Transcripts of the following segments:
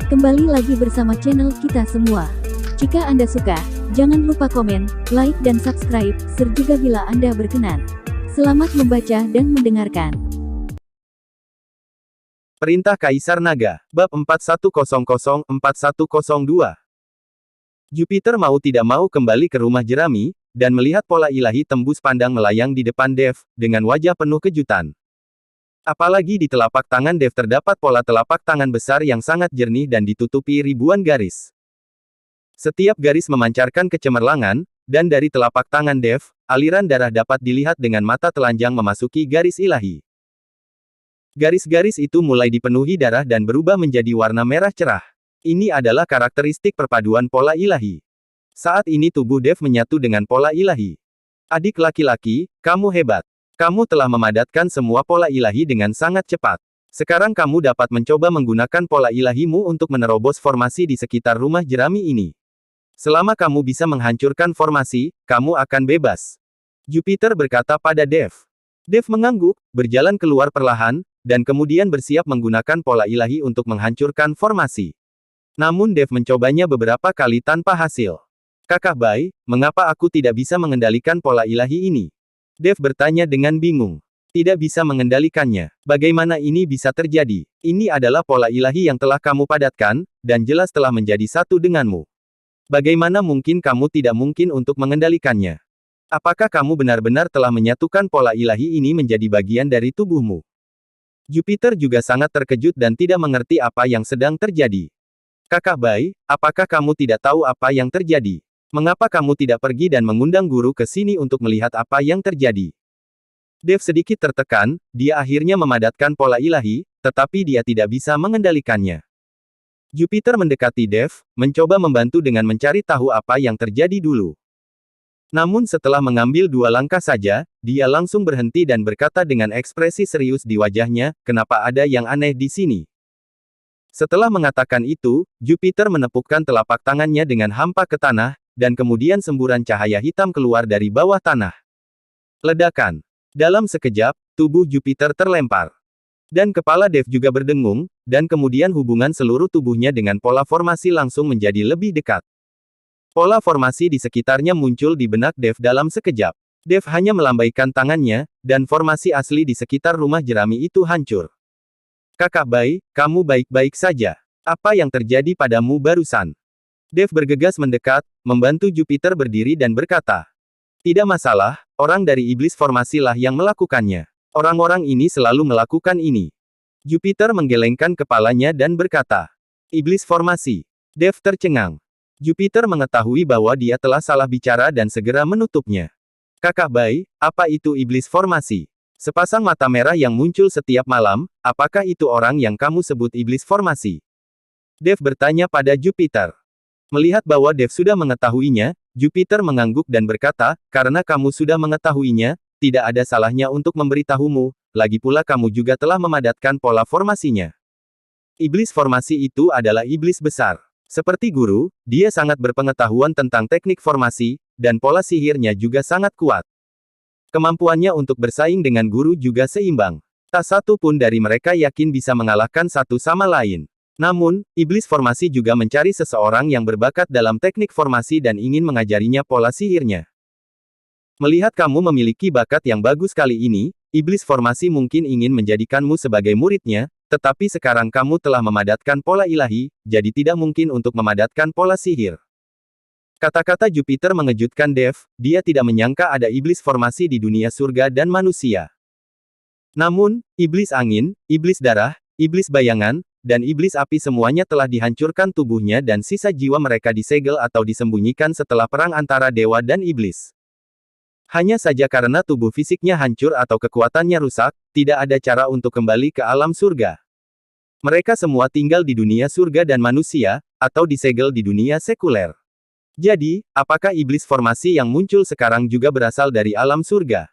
Kembali lagi bersama channel kita semua. Jika Anda suka, jangan lupa komen, like dan subscribe, serta bila Anda berkenan. Selamat membaca dan mendengarkan. Perintah Kaisar Naga, Bab 4100-4102. Jupiter mau tidak mau kembali ke rumah jerami, dan melihat pola ilahi tembus pandang melayang di depan Dev, dengan wajah penuh kejutan. Apalagi di telapak tangan Dev terdapat pola telapak tangan besar yang sangat jernih dan ditutupi ribuan garis. Setiap garis memancarkan kecemerlangan, dan dari telapak tangan Dev, aliran darah dapat dilihat dengan mata telanjang memasuki garis ilahi. Garis-garis itu mulai dipenuhi darah dan berubah menjadi warna merah cerah. Ini adalah karakteristik perpaduan pola ilahi. Saat ini tubuh Dev menyatu dengan pola ilahi. Adik laki-laki, kamu hebat. Kamu telah memadatkan semua pola ilahi dengan sangat cepat. Sekarang kamu dapat mencoba menggunakan pola ilahimu untuk menerobos formasi di sekitar rumah jerami ini. Selama kamu bisa menghancurkan formasi, kamu akan bebas. Jupiter berkata pada Dev. Dev mengangguk, berjalan keluar perlahan, dan kemudian bersiap menggunakan pola ilahi untuk menghancurkan formasi. Namun Dev mencobanya beberapa kali tanpa hasil. Kakak Bai, mengapa aku tidak bisa mengendalikan pola ilahi ini? Dev bertanya dengan bingung. Tidak bisa mengendalikannya. Bagaimana ini bisa terjadi? Ini adalah pola ilahi yang telah kamu padatkan, dan jelas telah menjadi satu denganmu. Bagaimana mungkin kamu tidak mungkin untuk mengendalikannya? Apakah kamu benar-benar telah menyatukan pola ilahi ini menjadi bagian dari tubuhmu? Jupiter juga sangat terkejut dan tidak mengerti apa yang sedang terjadi. Kakak Bai, apakah kamu tidak tahu apa yang terjadi? Mengapa kamu tidak pergi dan mengundang guru ke sini untuk melihat apa yang terjadi? Dev sedikit tertekan, dia akhirnya memadatkan pola ilahi, tetapi dia tidak bisa mengendalikannya. Jupiter mendekati Dev, mencoba membantu dengan mencari tahu apa yang terjadi dulu. Namun setelah mengambil 2 langkah saja, dia langsung berhenti dan berkata dengan ekspresi serius di wajahnya, kenapa ada yang aneh di sini? Setelah mengatakan itu, Jupiter menepukkan telapak tangannya dengan hampa ke tanah, dan kemudian semburan cahaya hitam keluar dari bawah tanah. Ledakan. Dalam sekejap, tubuh Jupiter terlempar. Dan kepala Dev juga berdengung, dan kemudian hubungan seluruh tubuhnya dengan pola formasi langsung menjadi lebih dekat. Pola formasi di sekitarnya muncul di benak Dev dalam sekejap. Dev hanya melambaikan tangannya, dan formasi asli di sekitar rumah jerami itu hancur. Kakak Bai, kamu baik-baik saja. Apa yang terjadi padamu barusan? Dev bergegas mendekat, membantu Jupiter berdiri dan berkata, tidak masalah, orang dari iblis formasilah yang melakukannya. Orang-orang ini selalu melakukan ini. Jupiter menggelengkan kepalanya dan berkata, iblis formasi. Dev tercengang. Jupiter mengetahui bahwa dia telah salah bicara dan segera menutupnya. Kakak Bai, apa itu iblis formasi? Sepasang mata merah yang muncul setiap malam, apakah itu orang yang kamu sebut iblis formasi? Dev bertanya pada Jupiter. Melihat bahwa Dev sudah mengetahuinya, Jupiter mengangguk dan berkata, karena kamu sudah mengetahuinya, tidak ada salahnya untuk memberitahumu, lagi pula kamu juga telah memadatkan pola formasinya. Iblis formasi itu adalah iblis besar. Seperti guru, dia sangat berpengetahuan tentang teknik formasi, dan pola sihirnya juga sangat kuat. Kemampuannya untuk bersaing dengan guru juga seimbang. Tak satu pun dari mereka yakin bisa mengalahkan satu sama lain. Namun, iblis formasi juga mencari seseorang yang berbakat dalam teknik formasi dan ingin mengajarinya pola sihirnya. Melihat kamu memiliki bakat yang bagus kali ini, iblis formasi mungkin ingin menjadikanmu sebagai muridnya, tetapi sekarang kamu telah memadatkan pola ilahi, jadi tidak mungkin untuk memadatkan pola sihir. Kata-kata Jupiter mengejutkan Dev, dia tidak menyangka ada iblis formasi di dunia surga dan manusia. Namun, iblis angin, iblis darah, iblis bayangan, dan iblis api semuanya telah dihancurkan tubuhnya dan sisa jiwa mereka disegel atau disembunyikan setelah perang antara dewa dan iblis. Hanya saja karena tubuh fisiknya hancur atau kekuatannya rusak, tidak ada cara untuk kembali ke alam surga. Mereka semua tinggal di dunia surga dan manusia, atau disegel di dunia sekuler. Jadi, apakah iblis formasi yang muncul sekarang juga berasal dari alam surga?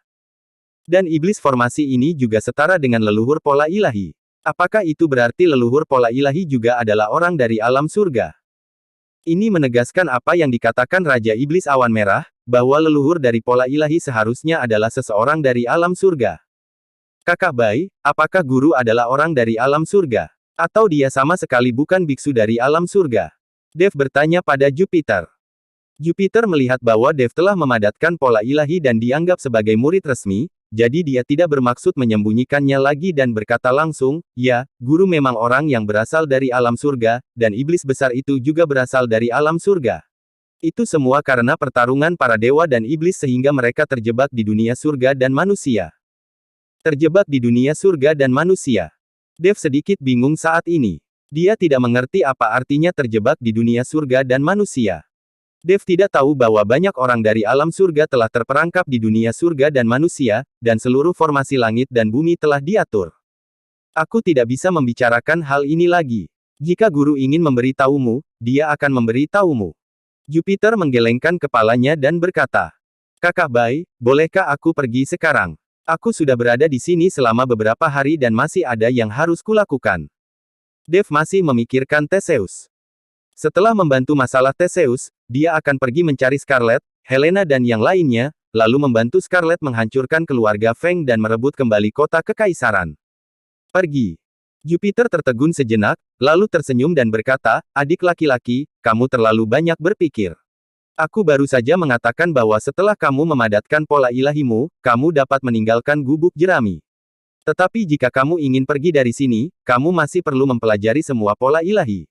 Dan iblis formasi ini juga setara dengan leluhur pola ilahi. Apakah itu berarti leluhur pola ilahi juga adalah orang dari alam surga? Ini menegaskan apa yang dikatakan Raja Iblis Awan Merah, bahwa leluhur dari pola ilahi seharusnya adalah seseorang dari alam surga. Kakak Bai, apakah guru adalah orang dari alam surga? Atau dia sama sekali bukan biksu dari alam surga? Dev bertanya pada Jupiter. Jupiter melihat bahwa Dev telah memadatkan pola ilahi dan dianggap sebagai murid resmi, jadi dia tidak bermaksud menyembunyikannya lagi dan berkata langsung, ya, guru memang orang yang berasal dari alam surga, dan iblis besar itu juga berasal dari alam surga. Itu semua karena pertarungan para dewa dan iblis sehingga mereka terjebak di dunia surga dan manusia. Terjebak di dunia surga dan manusia. Dev sedikit bingung saat ini. Dia tidak mengerti apa artinya terjebak di dunia surga dan manusia. Dev tidak tahu bahwa banyak orang dari alam surga telah terperangkap di dunia surga dan manusia, dan seluruh formasi langit dan bumi telah diatur. Aku tidak bisa membicarakan hal ini lagi. Jika guru ingin memberitahumu, dia akan memberitahumu. Jupiter menggelengkan kepalanya dan berkata, Kakak Bai, bolehkah aku pergi sekarang? Aku sudah berada di sini selama beberapa hari dan masih ada yang harus kulakukan. Dev masih memikirkan Theseus. Setelah membantu masalah Theseus, dia akan pergi mencari Scarlet, Helena dan yang lainnya, lalu membantu Scarlet menghancurkan keluarga Feng dan merebut kembali kota kekaisaran. Pergi. Jupiter tertegun sejenak, lalu tersenyum dan berkata, adik laki-laki, kamu terlalu banyak berpikir. Aku baru saja mengatakan bahwa setelah kamu memadatkan pola ilahimu, kamu dapat meninggalkan gubuk jerami. Tetapi jika kamu ingin pergi dari sini, kamu masih perlu mempelajari semua pola ilahi.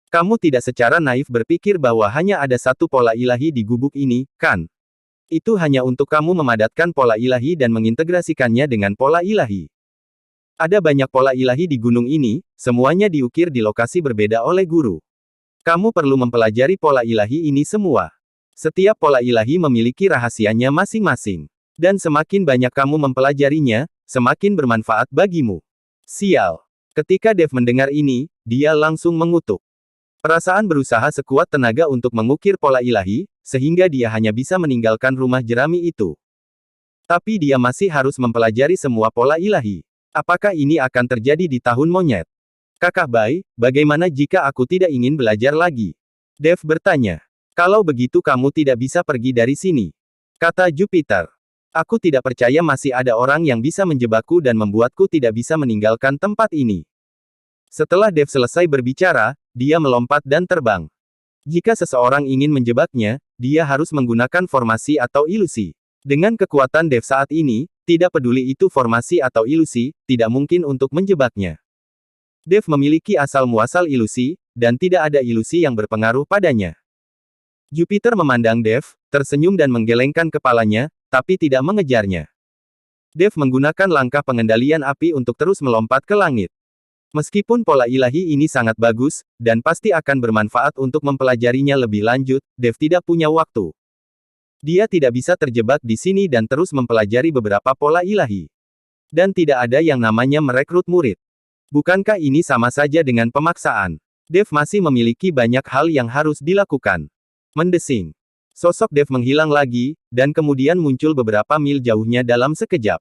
Kamu tidak secara naif berpikir bahwa hanya ada satu pola ilahi di gubuk ini, kan? Itu hanya untuk kamu memadatkan pola ilahi dan mengintegrasikannya dengan pola ilahi. Ada banyak pola ilahi di gunung ini, semuanya diukir di lokasi berbeda oleh guru. Kamu perlu mempelajari pola ilahi ini semua. Setiap pola ilahi memiliki rahasianya masing-masing. Dan semakin banyak kamu mempelajarinya, semakin bermanfaat bagimu. Sial. Ketika Dev mendengar ini, dia langsung mengutuk. Perasaan berusaha sekuat tenaga untuk mengukir pola ilahi, sehingga dia hanya bisa meninggalkan rumah jerami itu. Tapi dia masih harus mempelajari semua pola ilahi. Apakah ini akan terjadi di tahun monyet? Kakak Bai, bagaimana jika aku tidak ingin belajar lagi? Dev bertanya. Kalau begitu kamu tidak bisa pergi dari sini. Kata Jupiter. Aku tidak percaya masih ada orang yang bisa menjebakku dan membuatku tidak bisa meninggalkan tempat ini. Setelah Dev selesai berbicara, dia melompat dan terbang. Jika seseorang ingin menjebaknya, dia harus menggunakan formasi atau ilusi. Dengan kekuatan Dev saat ini, tidak peduli itu formasi atau ilusi, tidak mungkin untuk menjebaknya. Dev memiliki asal-muasal ilusi, dan tidak ada ilusi yang berpengaruh padanya. Jupiter memandang Dev, tersenyum dan menggelengkan kepalanya, tapi tidak mengejarnya. Dev menggunakan langkah pengendalian api untuk terus melompat ke langit. Meskipun pola ilahi ini sangat bagus, dan pasti akan bermanfaat untuk mempelajarinya lebih lanjut, Dev tidak punya waktu. Dia tidak bisa terjebak di sini dan terus mempelajari beberapa pola ilahi. Dan tidak ada yang namanya merekrut murid. Bukankah ini sama saja dengan pemaksaan? Dev masih memiliki banyak hal yang harus dilakukan. Mendesing. Sosok Dev menghilang lagi, dan kemudian muncul beberapa mil jauhnya dalam sekejap.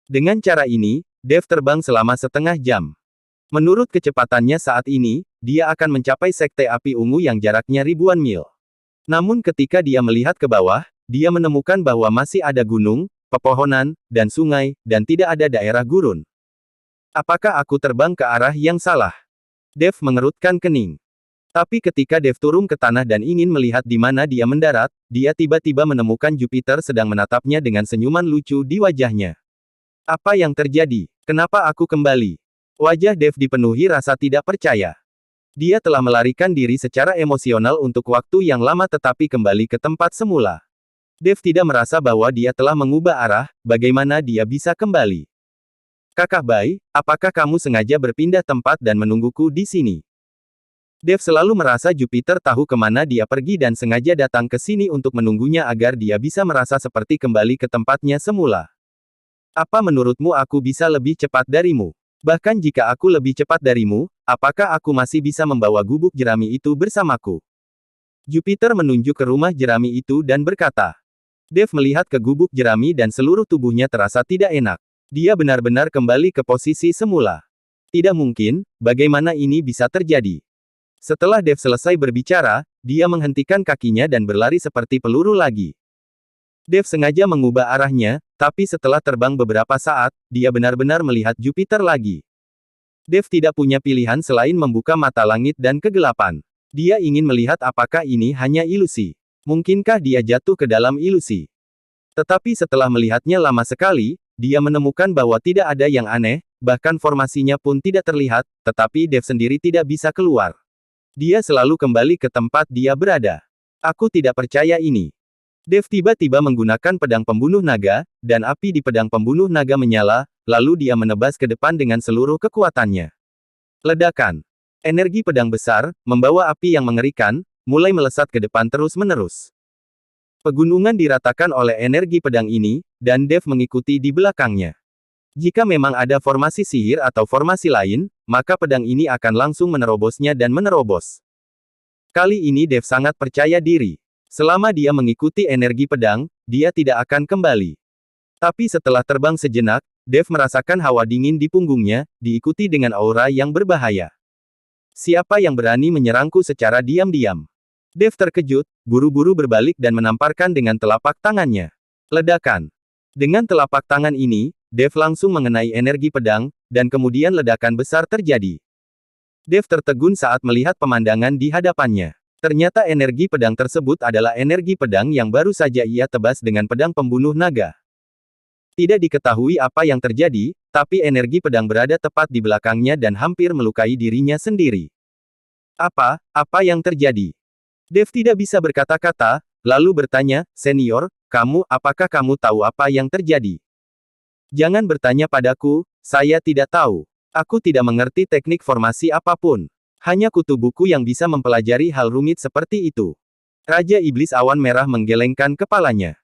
Dengan cara ini, Dev terbang selama setengah jam. Menurut kecepatannya saat ini, dia akan mencapai sekte api ungu yang jaraknya ribuan mil. Namun ketika dia melihat ke bawah, dia menemukan bahwa masih ada gunung, pepohonan, dan sungai, dan tidak ada daerah gurun. Apakah aku terbang ke arah yang salah? Dev mengerutkan kening. Tapi ketika Dev turun ke tanah dan ingin melihat di mana dia mendarat, dia tiba-tiba menemukan Jupiter sedang menatapnya dengan senyuman lucu di wajahnya. Apa yang terjadi? Kenapa aku kembali? Wajah Dev dipenuhi rasa tidak percaya. Dia telah melarikan diri secara emosional untuk waktu yang lama tetapi kembali ke tempat semula. Dev tidak merasa bahwa dia telah mengubah arah, bagaimana dia bisa kembali? Kakak Bai, apakah kamu sengaja berpindah tempat dan menungguku di sini? Dev selalu merasa Jupiter tahu kemana dia pergi dan sengaja datang ke sini untuk menunggunya agar dia bisa merasa seperti kembali ke tempatnya semula. Apa menurutmu aku bisa lebih cepat darimu? Bahkan jika aku lebih cepat darimu, apakah aku masih bisa membawa gubuk jerami itu bersamaku? Jupiter menunjuk ke rumah jerami itu dan berkata. Dev melihat ke gubuk jerami dan seluruh tubuhnya terasa tidak enak. Dia benar-benar kembali ke posisi semula. Tidak mungkin, bagaimana ini bisa terjadi? Setelah Dev selesai berbicara, dia menghentikan kakinya dan berlari seperti peluru lagi. Dev sengaja mengubah arahnya, tapi setelah terbang beberapa saat, dia benar-benar melihat Jupiter lagi. Dev tidak punya pilihan selain membuka mata langit dan kegelapan. Dia ingin melihat apakah ini hanya ilusi. Mungkinkah dia jatuh ke dalam ilusi? Tetapi setelah melihatnya lama sekali, dia menemukan bahwa tidak ada yang aneh, bahkan formasinya pun tidak terlihat, tetapi Dev sendiri tidak bisa keluar. Dia selalu kembali ke tempat dia berada. Aku tidak percaya ini. Dev tiba-tiba menggunakan pedang pembunuh naga, dan api di pedang pembunuh naga menyala, lalu dia menebas ke depan dengan seluruh kekuatannya. Ledakan. Energi pedang besar, membawa api yang mengerikan, mulai melesat ke depan terus-menerus. Pegunungan diratakan oleh energi pedang ini, dan Dev mengikuti di belakangnya. Jika memang ada formasi sihir atau formasi lain, maka pedang ini akan langsung menerobosnya dan menerobos. Kali ini Dev sangat percaya diri. Selama dia mengikuti energi pedang, dia tidak akan kembali. Tapi setelah terbang sejenak, Dev merasakan hawa dingin di punggungnya, diikuti dengan aura yang berbahaya. Siapa yang berani menyerangku secara diam-diam? Dev terkejut, buru-buru berbalik dan menamparkan dengan telapak tangannya. Ledakan. Dengan telapak tangan ini, Dev langsung mengenai energi pedang, dan kemudian ledakan besar terjadi. Dev tertegun saat melihat pemandangan di hadapannya. Ternyata energi pedang tersebut adalah energi pedang yang baru saja ia tebas dengan pedang pembunuh naga. Tidak diketahui apa yang terjadi, tapi energi pedang berada tepat di belakangnya dan hampir melukai dirinya sendiri. Apa yang terjadi? Dev tidak bisa berkata-kata, lalu bertanya, "Senior, apakah kamu tahu apa yang terjadi?" "Jangan bertanya padaku, saya tidak tahu. Aku tidak mengerti teknik formasi apapun. Hanya kutu buku yang bisa mempelajari hal rumit seperti itu." Raja Iblis Awan Merah menggelengkan kepalanya.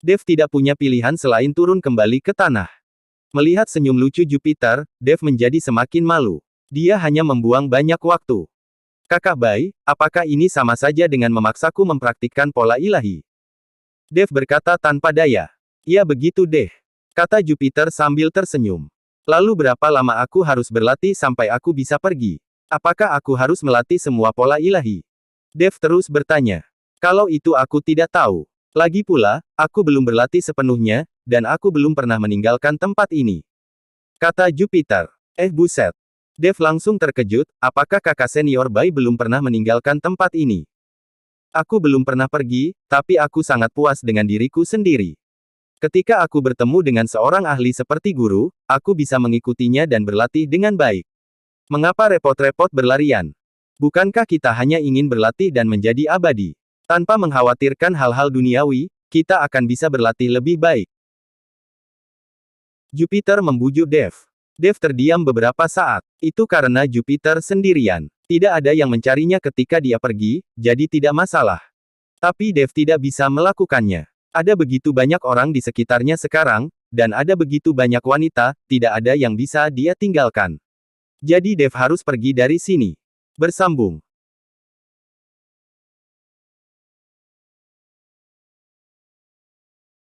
Dev tidak punya pilihan selain turun kembali ke tanah. Melihat senyum lucu Jupiter, Dev menjadi semakin malu. Dia hanya membuang banyak waktu. "Kakak Bai, apakah ini sama saja dengan memaksaku mempraktikkan pola ilahi?" Dev berkata tanpa daya. "Ya begitu deh," kata Jupiter sambil tersenyum. "Lalu berapa lama aku harus berlatih sampai aku bisa pergi? Apakah aku harus melatih semua pola ilahi?" Dev terus bertanya. "Kalau itu aku tidak tahu. Lagi pula, aku belum berlatih sepenuhnya, dan aku belum pernah meninggalkan tempat ini," kata Jupiter. Buset. Dev langsung terkejut, apakah kakak senior Bai belum pernah meninggalkan tempat ini? "Aku belum pernah pergi, tapi aku sangat puas dengan diriku sendiri. Ketika aku bertemu dengan seorang ahli seperti guru, aku bisa mengikutinya dan berlatih dengan baik. Mengapa repot-repot berlarian? Bukankah kita hanya ingin berlatih dan menjadi abadi? Tanpa mengkhawatirkan hal-hal duniawi, kita akan bisa berlatih lebih baik." Jupiter membujuk Dev. Dev terdiam beberapa saat. Itu karena Jupiter sendirian. Tidak ada yang mencarinya ketika dia pergi, jadi tidak masalah. Tapi Dev tidak bisa melakukannya. Ada begitu banyak orang di sekitarnya sekarang, dan ada begitu banyak wanita, tidak ada yang bisa dia tinggalkan. Jadi Dev harus pergi dari sini. Bersambung.